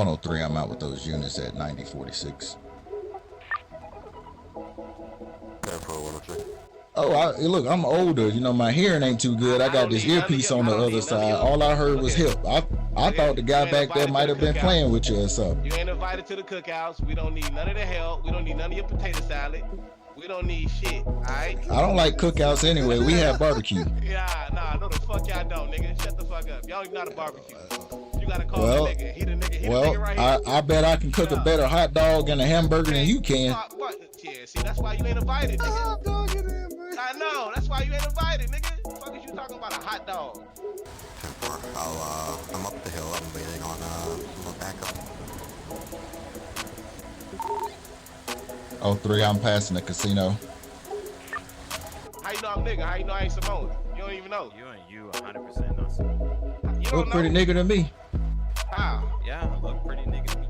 103, I'm out with those units at 9046. Oh, look, I'm older. You know, my hearing ain't too good. I got this earpiece on the other side. All I heard was help. I thought the guy back there might have been playing with you or something. You ain't invited to the cookouts. We don't need none of the help. We don't need none of your potato salad. We don't need shit, alright? I don't like cookouts anyway. We have barbecue. Yeah, nah, no the fuck y'all don't, nigga. Shut the fuck up. Y'all not a barbecue. You gotta call the nigga. He the nigga right here. I bet I can cook a better hot dog and a hamburger than you can. Yeah, see, that's why you ain't invited, nigga. Hot dog and hamburger. I know, that's why you ain't invited, nigga. What the fuck is you talking about a hot dog? I'm up the hill. I'm waiting on some backup. 03, I'm passing the casino. How you know I'm nigga? How you know I ain't Simone? You don't even know. You and you 100% not Simone. You look pretty nigga to me. How? Yeah, look pretty nigga to me.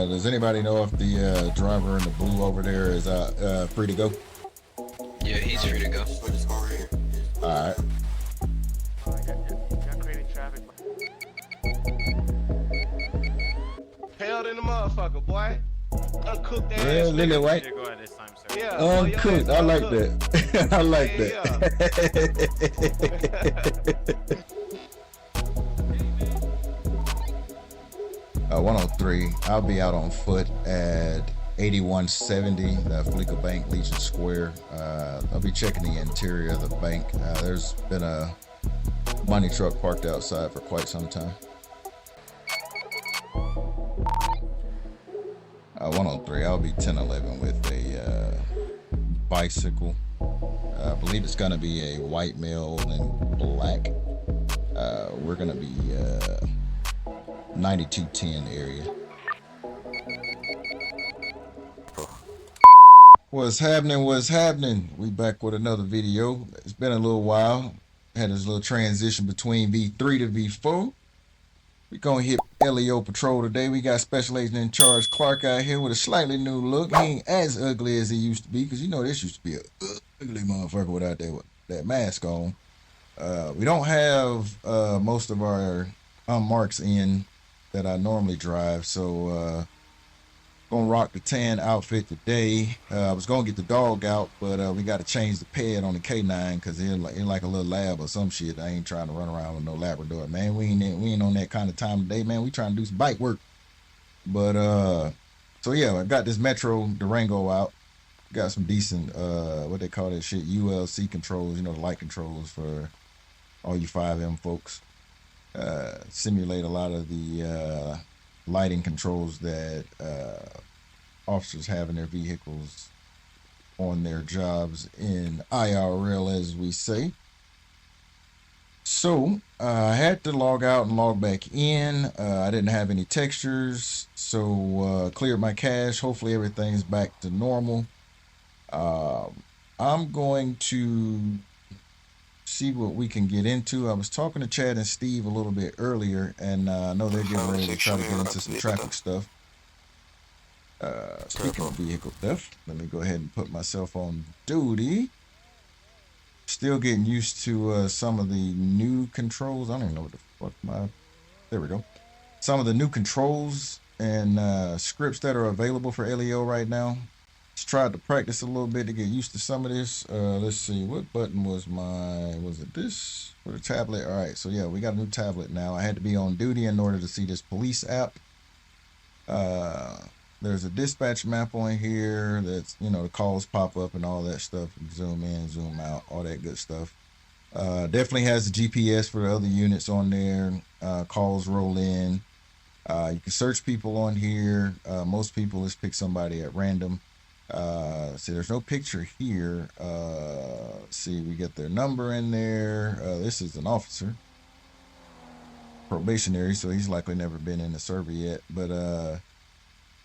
Does anybody know if the driver in the blue over there is free to go? Yeah, he's free to go. Alright. Held in the motherfucker, boy. Uncooked ass. Yeah, Lily White. Go ahead this time, sir. Yeah, Uncooked. I like that. I like that. 103. I'll be out on foot at 8170, the Fleeca Bank, Legion Square. I'll be checking the interior of the bank. There's been a money truck parked outside for quite some time. 103. I'll be 1011 with a bicycle. I believe it's gonna be a white male in black. We're gonna be 9210 area. What's happening? We back with another video. It's been a little while. Had this little transition between V3 to V4. We gonna hit LEO patrol today. We got Special Agent in Charge Klark out here with a slightly new look. He ain't as ugly as he used to be, because you know this used to be a ugly motherfucker without that mask on. We don't have most of our marks in that I normally drive, so gonna rock the tan outfit today. I was gonna get the dog out, but we got to change the pad on the K9 because it's like a little lab or some shit. I ain't trying to run around with no Labrador, man. We ain't on that kind of time today, man. We trying to do some bike work. But so yeah, I got this Metro Durango out. Got some decent what they call that shit, ULC controls, you know, the light controls for all you 5M folks. Simulate a lot of the lighting controls that officers have in their vehicles on their jobs in IRL, as we say. So I had to log out and log back in. I didn't have any textures, so cleared my cache. Hopefully everything's back to normal. I'm going to see what we can get into. I was talking to Chad and Steve a little bit earlier, and I know they're getting ready to try to get into some traffic stuff. Speaking of vehicle theft, let me go ahead and put myself on duty. Still getting used to some of the new controls. I don't even know what the fuck there we go. Some of the new controls and scripts that are available for LEO right now. Just tried to practice a little bit to get used to some of this. Let's see, what button was it this for the tablet? All right, so yeah, we got a new tablet now. I had to be on duty in order to see this police app. There's a dispatch map on here that's, you know, the calls pop up and all that stuff. Zoom in, zoom out, all that good stuff. Definitely has the GPS for the other units on there. Calls roll in. You can search people on here. Most people, just pick somebody at random. See, there's no picture here. See, we get their number in there. This is an officer, probationary, so he's likely never been in the survey yet, but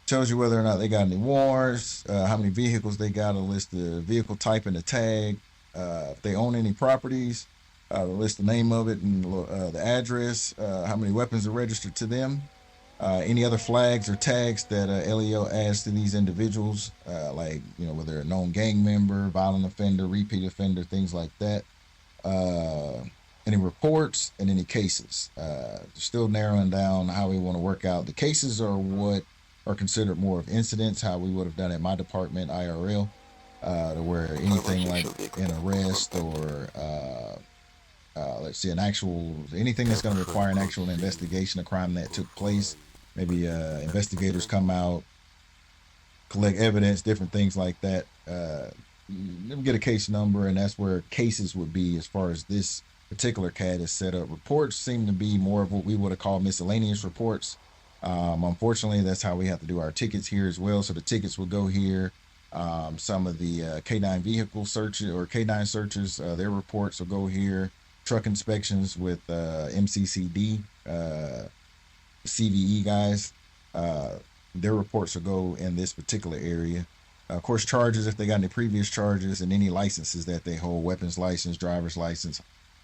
tells you whether or not they got any warrants, how many vehicles they got, a list the vehicle type and the tag, if they own any properties, list the name of it and the address, how many weapons are registered to them. Any other flags or tags that LEO adds to these individuals, like, you know, whether they're a known gang member, violent offender, repeat offender, things like that. any reports and any cases. Still narrowing down how we want to work out. The cases are what are considered more of incidents, how we would have done at my department, IRL, to where anything like an arrest or let's see, anything that's going to require an actual investigation of crime that took place. Maybe investigators come out, collect evidence, different things like that. Get a case number, and that's where cases would be as far as this particular CAD is set up. Reports seem to be more of what we would have called miscellaneous reports. Unfortunately, that's how we have to do our tickets here as well. So the tickets will go here. Some of the K9 vehicle searches or K9 searches, their reports will go here. Truck inspections with MCCD, CVE guys, their reports will go in this particular area. Of course, charges, if they got any previous charges, and any licenses that they hold, weapons license, driver's license,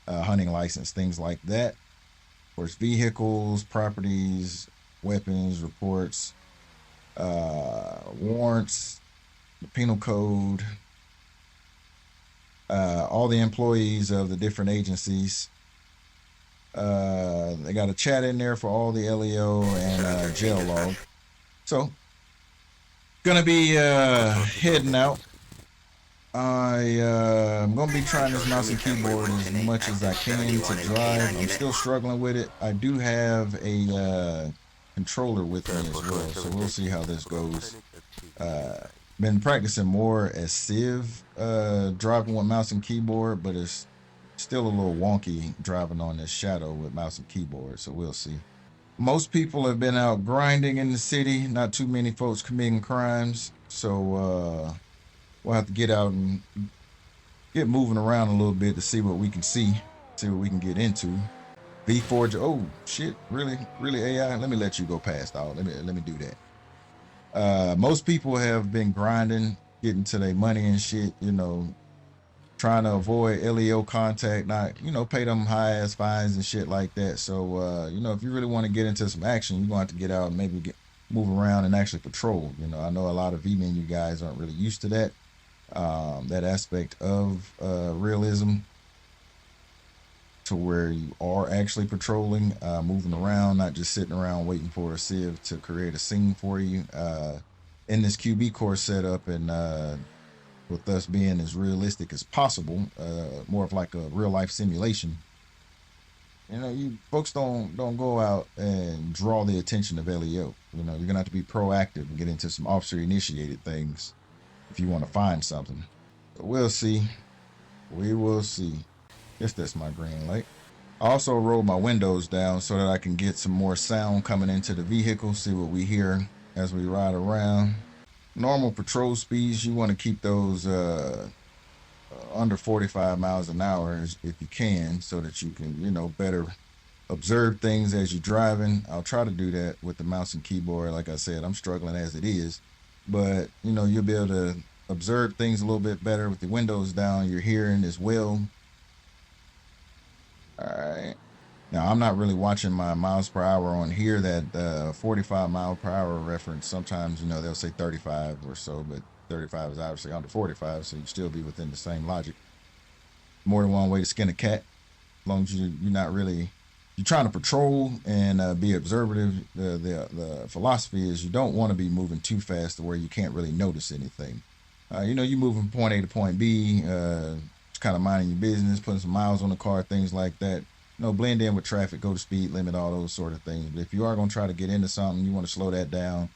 hunting license, things like that. Of course, vehicles, properties, weapons, reports, warrants, the penal code, all the employees of the different agencies. They got a chat in there for all the LEO and jail log. So, gonna be heading out. I'm gonna be trying this mouse and keyboard as much as I can to drive. I'm still struggling with it. I do have a controller with me as well, so we'll see how this goes. Been practicing more as Civ, driving with mouse and keyboard, but it's still a little wonky driving on this Shadow with mouse and keyboard, so we'll see. Most people have been out grinding in the city, not too many folks committing crimes, so we'll have to get out and get moving around a little bit to see what we can see what we can get into. V4, oh shit, really AI? Let me let you go past, dog. Let me do that. Most people have been grinding, getting to their money and shit, you know, trying to avoid LEO contact, not, you know, pay them high ass fines and shit like that. So, you know, if you really want to get into some action, you're going to have to get out and maybe move around and actually patrol. You know, I know a lot of V-menu guys aren't really used to that, that aspect of realism, to where you are actually patrolling, moving around, not just sitting around waiting for a Civ to create a scene for you. In this QB course setup, and with us being as realistic as possible, more of like a real life simulation, you know, you folks don't go out and draw the attention of LEO. You know, you're gonna have to be proactive and get into some officer initiated things if you want to find something. But we'll see. We will see. Guess that's my green light. I also rolled my windows down so that I can get some more sound coming into the vehicle, see what we hear as we ride around. Normal patrol speeds, you want to keep those under 45 miles an hour if you can, so that you can, you know, better observe things as you're driving. I'll try to do that with the mouse and keyboard. Like I said, I'm struggling as it is, but you know, you'll be able to observe things a little bit better with the windows down. You're hearing as well. All right. Now, I'm not really watching my miles per hour on here, that 45 mile per hour reference. Sometimes, you know, they'll say 35 or so, but 35 is obviously under 45, so you still be within the same logic. More than one way to skin a cat, as long as you're not really, you're trying to patrol and be observative. The philosophy is you don't want to be moving too fast to where you can't really notice anything. You know, you move from point A to point B, just kind of minding your business, putting some miles on the car, things like that. You know, blend in with traffic, go to speed limit, all those sort of things. But if you are going to try to get into something, you want to slow that down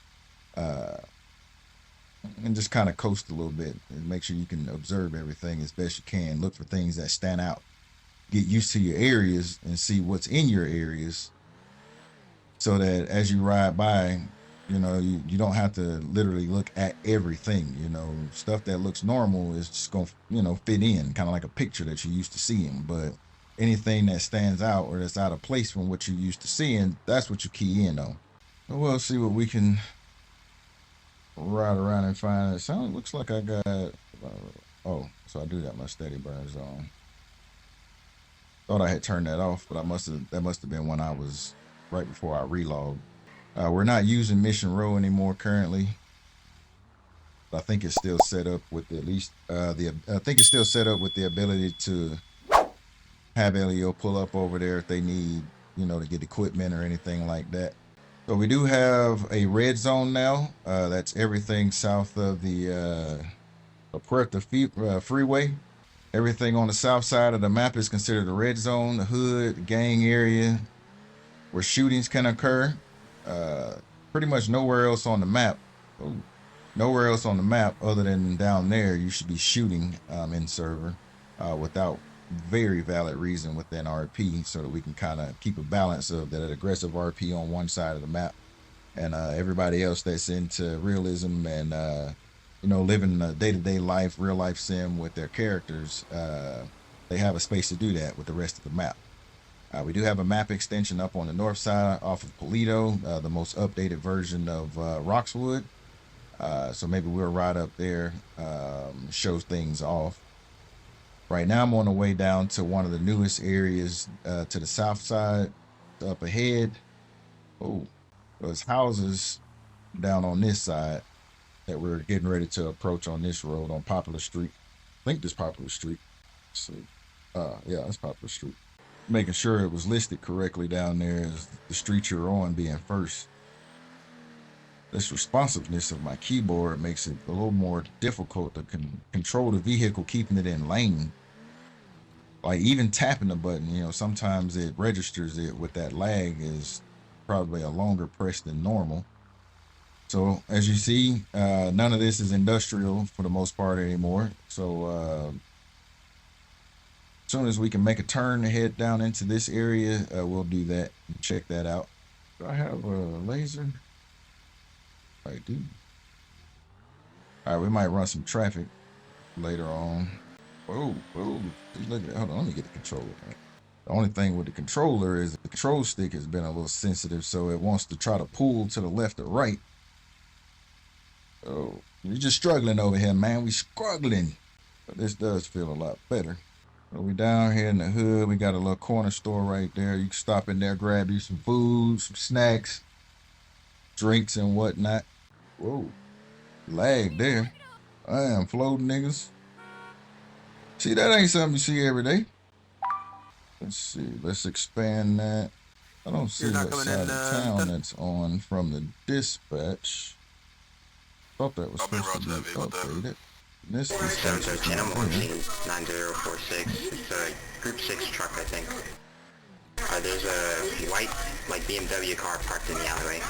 and just kind of coast a little bit and make sure you can observe everything as best you can. Look for things that stand out. Get used to your areas and see what's in your areas, so that as you ride by, you know, you don't have to literally look at everything. You know, stuff that looks normal is just going to, you know, fit in, kind of like a picture that you're used to seeing. But anything that stands out or that's out of place from what you're used to seeing, that's what you key in on. We'll see what we can ride around and find. It looks like I got, oh, so I do got my steady burn zone. Thought I had turned that off, but that must have been when I was right before I relogged. We're not using Mission Row anymore currently. I think it's still set up with at least I think it's still set up with the ability to have LEO pull up over there if they need, you know, to get equipment or anything like that. So we do have a red zone now. That's everything south of the Puerto freeway. Everything on the south side of the map is considered a red zone, the hood, the gang area, where shootings can occur. Pretty much nowhere else on the map. Nowhere else on the map other than down there you should be shooting in server without very valid reason within RP, so that we can kind of keep a balance of that aggressive RP on one side of the map and everybody else that's into realism and you know, living a day-to-day life, real life sim with their characters. They have a space to do that with the rest of the map. We do have a map extension up on the north side off of Polito, the most updated version of Roxwood. So maybe we'll ride up there, show things off. Right now I'm on the way down to one of the newest areas to the south side, up ahead. Oh, there's houses down on this side that we're getting ready to approach on this road on Popular Street. I think this Popular Street. Let's see. Yeah, that's Popular Street. Making sure it was listed correctly down there as the street you're on being first. This responsiveness of my keyboard makes it a little more difficult to control the vehicle, keeping it in lane. Like even tapping the button, you know, sometimes it registers it with that lag is probably a longer press than normal. So as you see, none of this is industrial for the most part anymore. So as soon as we can make a turn to head down into this area, we'll do that and check that out. Do I have a laser? I do. All right, we might run some traffic later on. Whoa, whoa. Hold on, let me get the controller. The only thing with the controller is the control stick has been a little sensitive, so it wants to try to pull to the left or right. Oh, we're just struggling over here, man. We struggling. But this does feel a lot better. So we down here in the hood. We got a little corner store right there. You can stop in there, grab you some food, some snacks, drinks and whatnot. Whoa, lag there. I am floating, niggas. See, that ain't something you see every day. Let's see. Let's expand that. I don't see what side of town that's on from the dispatch. Thought that was supposed to be updated. This dispatch is not there. 9046. It's a Group 6 truck, I think. There's a white, like, BMW car parked in the alleyway.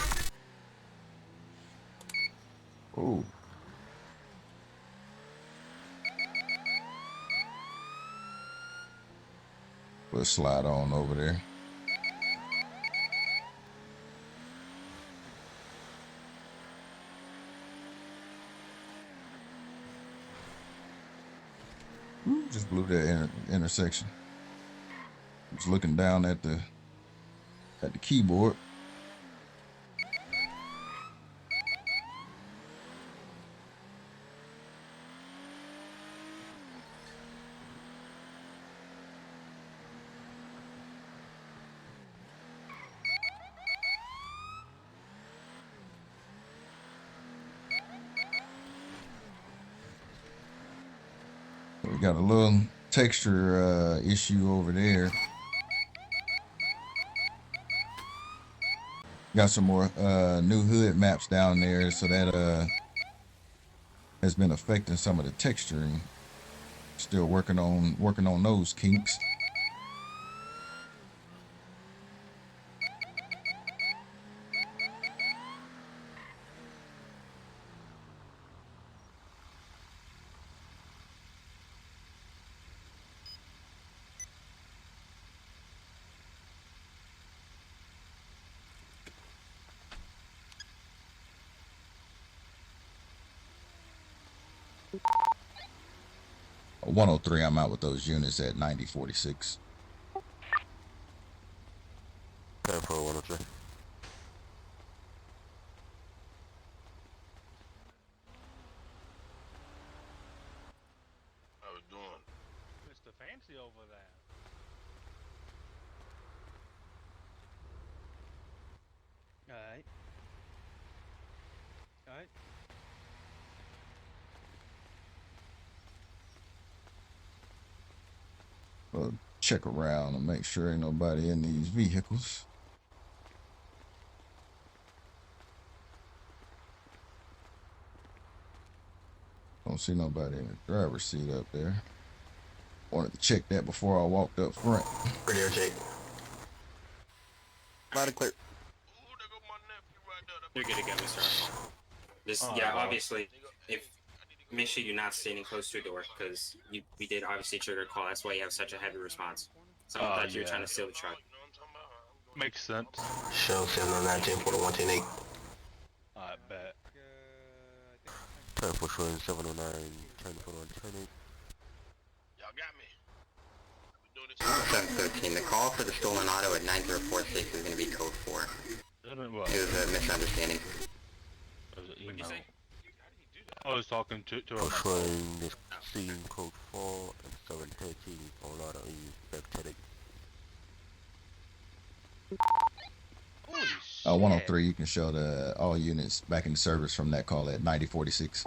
Oh. Let's slide on over there. Ooh, just blew that intersection. Just looking down at the keyboard. We got a little texture issue over there. Got some more new hood maps down there, so that has been affecting some of the texturing. Still working on those kinks. At 103, I'm out with those units at 9046. Careful, 103. How we doing? Mr. Fancy over there. Alright. Alright. check around and make sure ain't nobody in these vehicles. Don't see nobody in the driver's seat up there. Wanted to check that before I walked up front. Radio check. Loud and clear. You're good to go, Mr. Arsenal. Just, obviously, make sure you're not standing close to a door, because we did obviously trigger a call. That's why you have such a heavy response. So I thought you were trying to steal the truck. Makes sense. Show 709 10 for the 110 I bet. 10 for showing 709 10 for the 110 Y'all got me. 713. The call for the stolen auto at 9046 is going to be code 4. What? It was a misunderstanding. What did you say? I was talking to For showing this scene code 4 and 713 for auto is spectatic. 103, you can show the all units back in service from that call at 9046.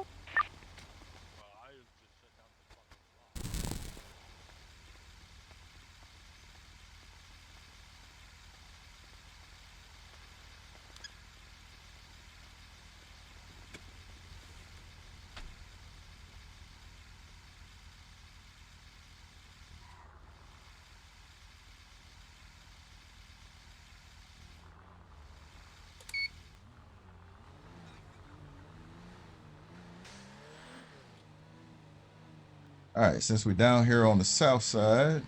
All right, since we're down here on the south side,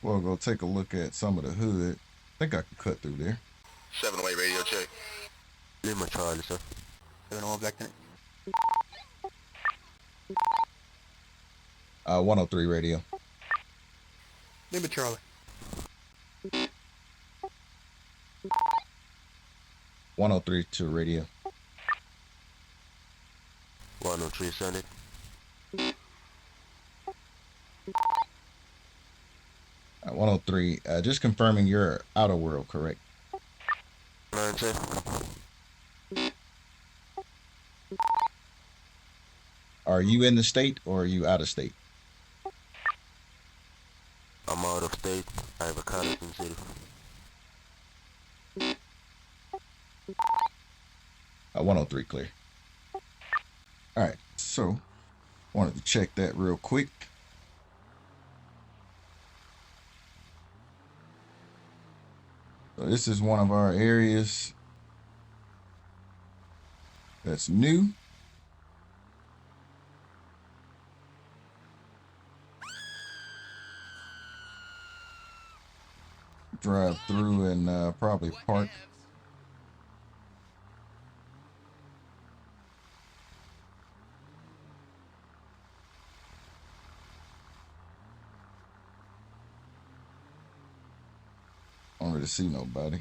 we'll go take a look at some of the hood. I think I can cut through there. 7-way radio check. Lima Charlie, sir. 7-1 back then. 103 radio. Lima Charlie. 103 to radio. 103 Senate. 103, just confirming you're outer world, correct? 9 sir. Are you in the state or are you out of state? I'm out of state. I have a college in city. 103 clear. All right, so wanted to check that real quick. So this is one of our areas that's new. Drive through and probably park. I don't really see nobody.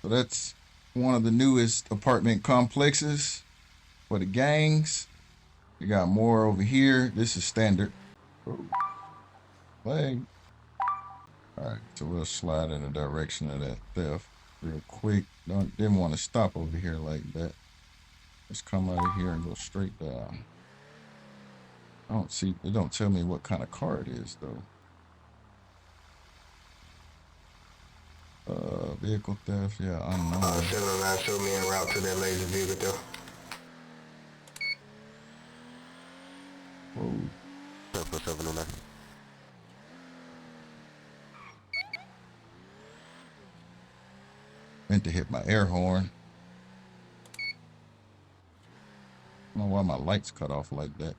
So that's one of the newest apartment complexes for the gangs. You got more over here. This is standard. Flag. All right, so we'll slide in the direction of that theft real quick. Didn't want to stop over here like that. Let's come out of here and go straight down. I don't see, it don't tell me what kind of car it is though. Vehicle theft, yeah, unknown. 709 showed me en route to that laser vehicle theft. Whoa. 709. Meant to hit my air horn. I don't know why my lights cut off like that.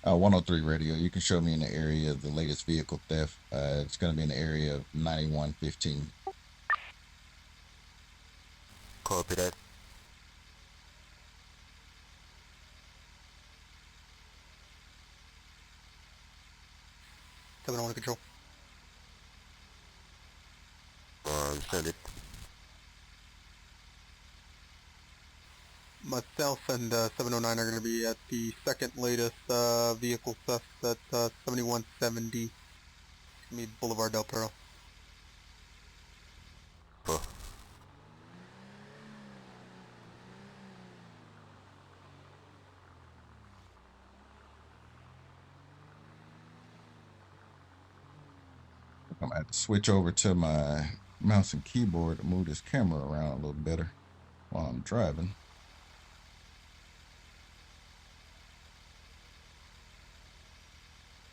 103 radio. You can show me in the area of the latest vehicle theft. It's going to be in the area of 9115. Copy that. 701 control. Send it. Myself and 709 are going to be at the second latest vehicle theft at 7170 Boulevard Del Perro. I'm gonna have to switch over to my mouse and keyboard to move this camera around a little better while I'm driving.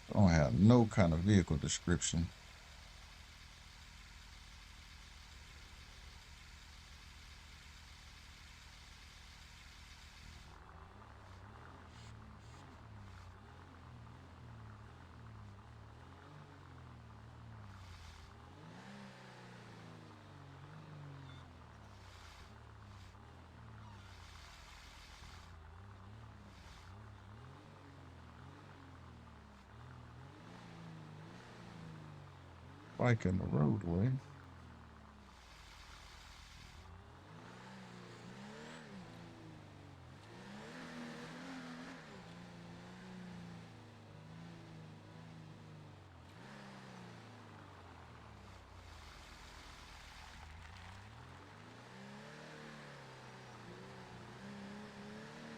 I don't have no kind of vehicle description. Bike in the roadway.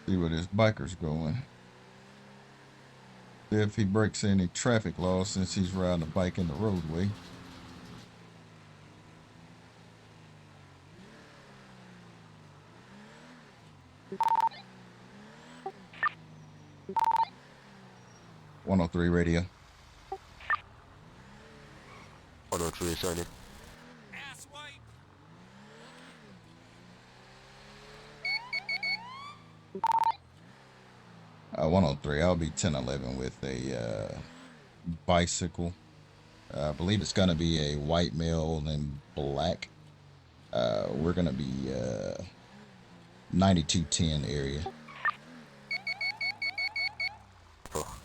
See where this biker's going. See if he breaks any traffic laws since he's riding a bike in the roadway. .103 radio. 103, sign it. 103, I'll be 1011 with a bicycle. I believe it's going to be a white male in black. We're going to be 9210 area. Oh.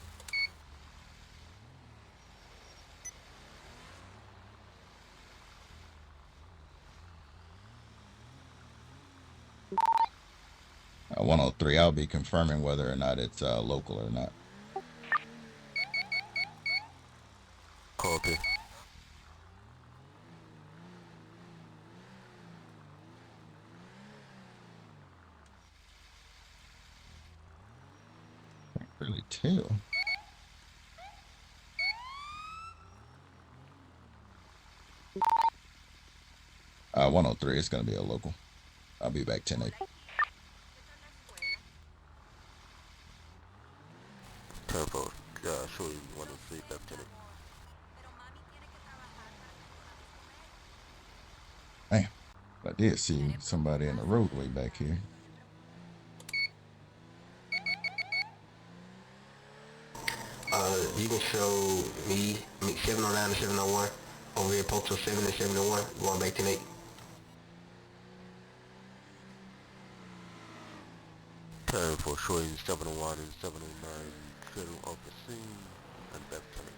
Uh, 103, I'll be confirming whether or not it's local or not. Copy. Can't really tell. Uh, 103, it's going to be a local. I'll be back 10-8. Tempo, show you 103, Lieutenant. Damn, I did see somebody in the roadway back here. You can show me 709 and 701 over here, Postal 7 and 701, going back 10-8. Time for showing 701 and 709, clearing off the scene and back 10-8.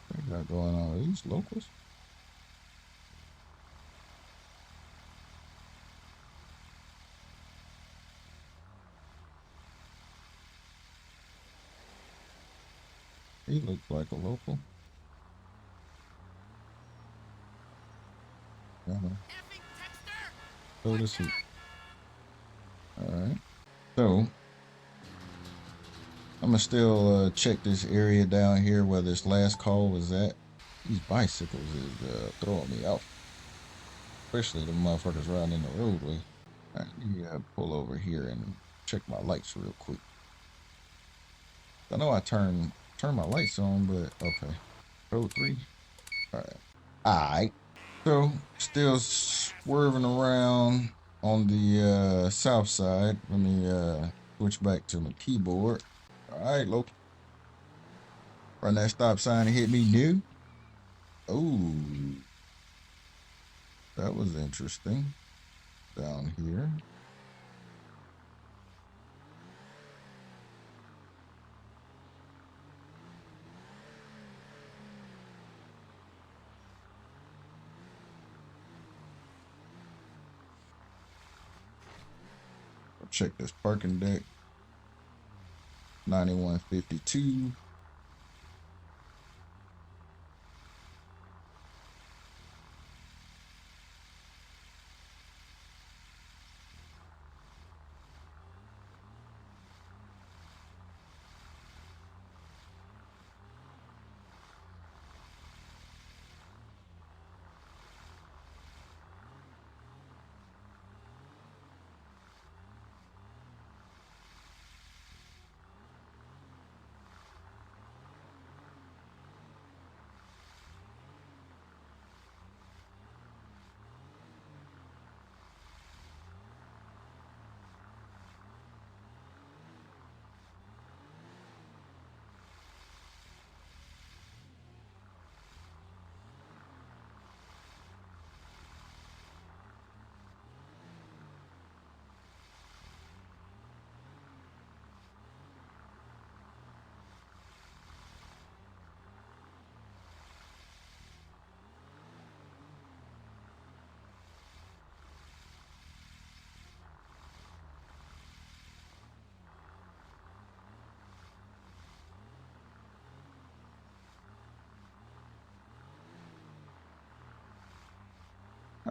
What got going on with these locals? He looks like a local. So this is alright. So I'm gonna still check this area down here where this last call was at. These bicycles is throwing me off. Especially the motherfuckers riding in the roadway. Alright, let me pull over here and check my lights real quick. I know I turn my lights on, but okay. Code 3. Alright. So still swerving around on the south side. Let me switch back to my keyboard. Alright, local. Run that stop sign and hit me new. Oh, that was interesting. Down here. Check this parking deck. 9152.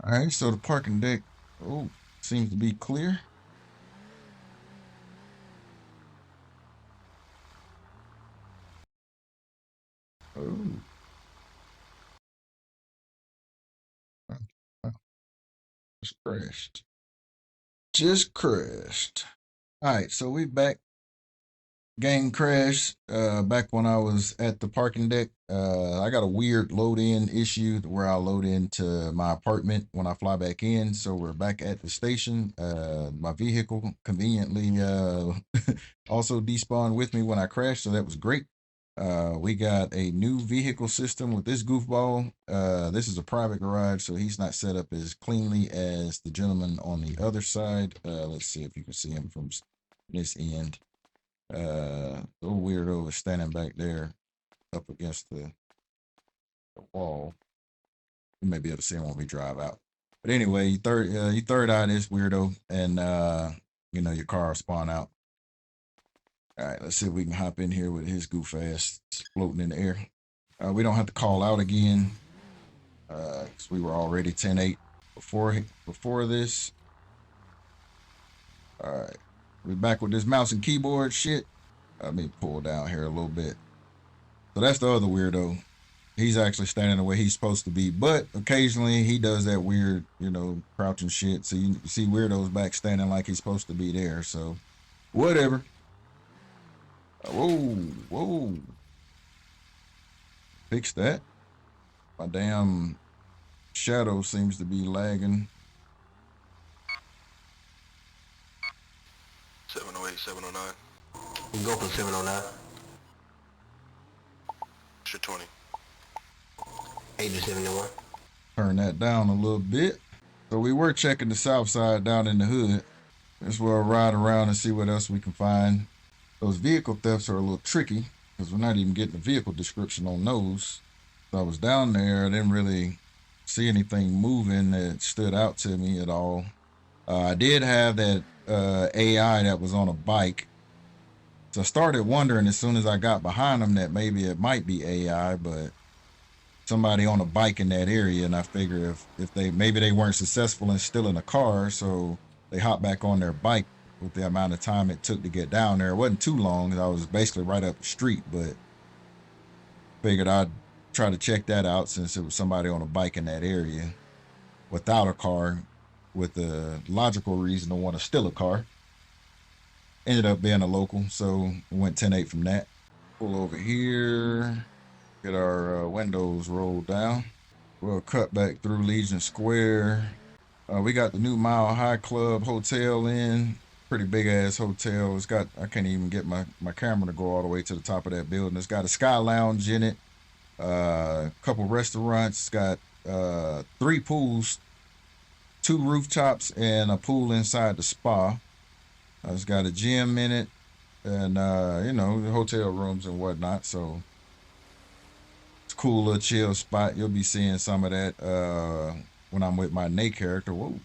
All right, so the parking deck, seems to be clear. Oh. Just crashed. Just crashed. All right, so we back. Game crash. Back when I was at the parking deck. I got a weird load-in issue where I load into my apartment when I fly back in. So we're back at the station. My vehicle conveniently also despawned with me when I crashed, so that was great. We got a new vehicle system with this goofball. This is a private garage, so he's not set up as cleanly as the gentleman on the other side. Let's see if you can see him from this end. The weirdo is standing back there up against the wall. You may be able to see him when we drive out. But anyway, you third eye this weirdo, and your car will spawn out. All right, let's see if we can hop in here with his goof ass floating in the air. We don't have to call out again, because we were already 10-8 before this. All right, we back with this mouse and keyboard shit. Let me pull down here a little bit. So that's the other weirdo. He's actually standing the way he's supposed to be, but occasionally he does that weird, crouching shit. So you see weirdos back standing like he's supposed to be there. So whatever. Whoa. Fix that. My damn shadow seems to be lagging. 708, 709. You go for 709. Extra 20. 8-71. Turn that down a little bit. So we were checking the south side down in the hood. This will ride around and see what else we can find. Those vehicle thefts are a little tricky because we're not even getting the vehicle description on those. So I was down there, I didn't really see anything moving that stood out to me at all. I did have that AI that was on a bike. So I started wondering as soon as I got behind them that maybe it might be AI, but somebody on a bike in that area, and I figure if they weren't successful in stealing a car, so they hopped back on their bike with the amount of time it took to get down there. It wasn't too long, because I was basically right up the street, but figured I'd try to check that out since it was somebody on a bike in that area without a car with a logical reason to want to steal a car. Ended up being a local, so we went 10-8 from that. Pull over here, get our windows rolled down. We'll cut back through Legion Square. We got the new Mile High Club Hotel in. Pretty big ass hotel. It's got, I can't even get my camera to go all the way to the top of that building. It's got a Sky Lounge in it. A couple restaurants. It's got 3 pools, 2 rooftops, and a pool inside the spa. It's got a gym in it, and you know, the hotel rooms and whatnot. So it's a cool little chill spot. You'll be seeing some of that when I'm with my Nate character. Whoa.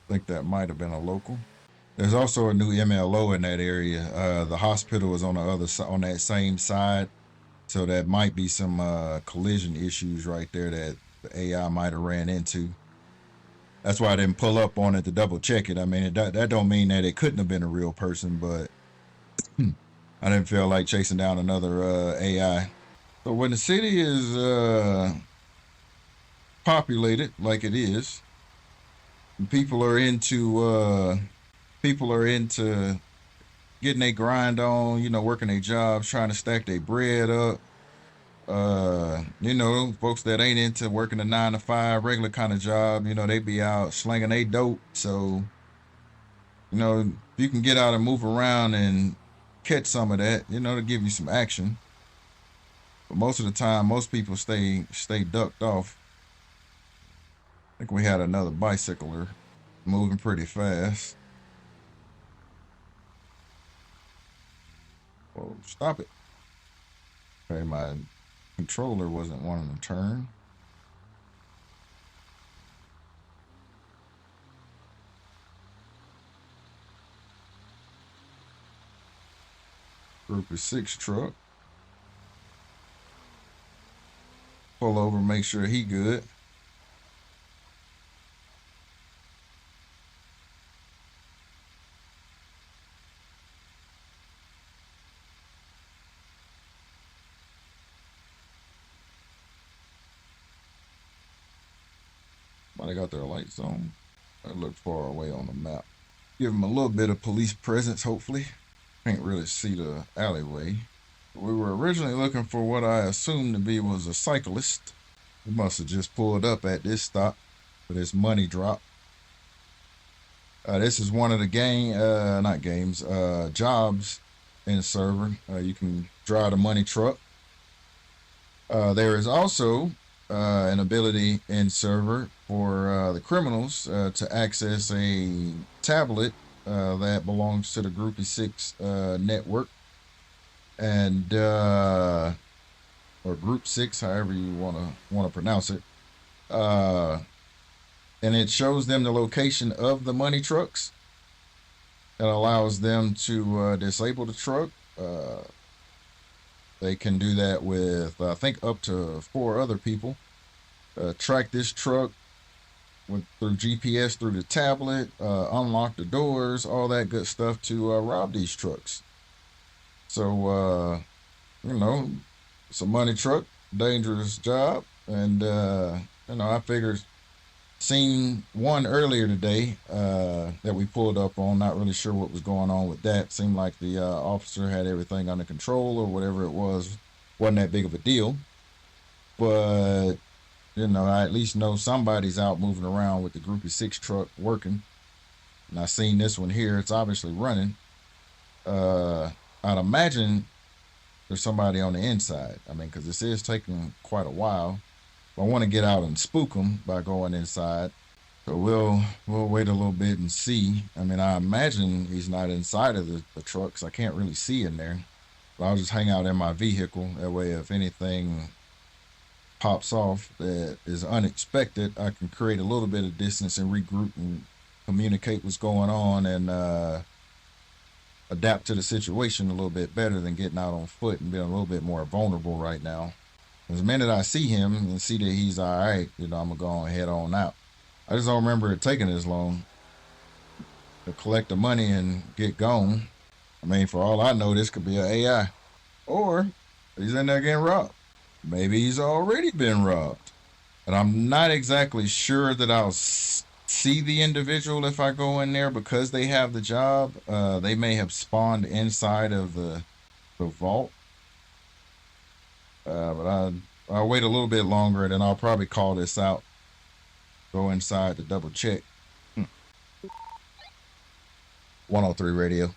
I think that might have been a local. There's also a new MLO in that area. The hospital is on the other side, on that same side. So that might be some collision issues right there that the AI might have ran into. That's why I didn't pull up on it to double check it. I mean, that don't mean that it couldn't have been a real person, but I didn't feel like chasing down another AI. So when the city is populated like it is, people are into getting their grind on, you know, working their jobs, trying to stack their bread up. You know, folks that ain't into working a 9-to-5 regular kind of job, you know, they be out slinging they dope. So, you know, if you can get out and move around and catch some of that, you know, to give you some action. But most of the time, most people stay ducked off. I think we had another bicycler moving pretty fast. Whoa, stop it. Okay, my controller wasn't wanting to turn. Group of 6 truck. Pull over, make sure he good. They got their lights on. I look far away on the map. Give them a little bit of police presence, hopefully. Can't really see the alleyway. We were originally looking for what I assumed to be was a cyclist. We must have just pulled up at this stop for this money drop. This is one of the jobs in the server. You can drive the money truck. There is also an ability in server for the criminals to access a tablet that belongs to the Groupie 6 network, and or Group 6, however you want to pronounce it. And it shows them the location of the money trucks. It allows them to disable the truck. They can do that with, I think, up to 4 other people. Track this truck through GPS, through the tablet, unlock the doors, all that good stuff to rob these trucks. So, you know, it's a money truck, dangerous job. And, you know, I figured, seen one earlier today that we pulled up on, not really sure what was going on with that. Seemed like the officer had everything under control or whatever it was. Wasn't that big of a deal. But, you know, I at least know somebody's out moving around with the Groupie 6 truck working. And I seen this one here. It's obviously running. I'd imagine there's somebody on the inside. I mean, because this is taking quite a while. I want to get out and spook them by going inside. So we'll wait a little bit and see. I mean, I imagine he's not inside of the truck, 'cause I can't really see in there. But I'll just hang out in my vehicle. That way, if anything pops off that is unexpected, I can create a little bit of distance and regroup and communicate what's going on and adapt to the situation a little bit better than getting out on foot and being a little bit more vulnerable right now. As the minute I see him and see that he's all right, you know, I'm going to go head on out. I just don't remember it taking this long to collect the money and get gone. I mean, for all I know, this could be an AI. Or he's in there getting robbed. Maybe he's already been robbed. And I'm not exactly sure that I'll see the individual if I go in there because they have the job. They may have spawned inside of the vault. But I'll wait a little bit longer and then I'll probably call this out. Go inside to double check. 103 radio.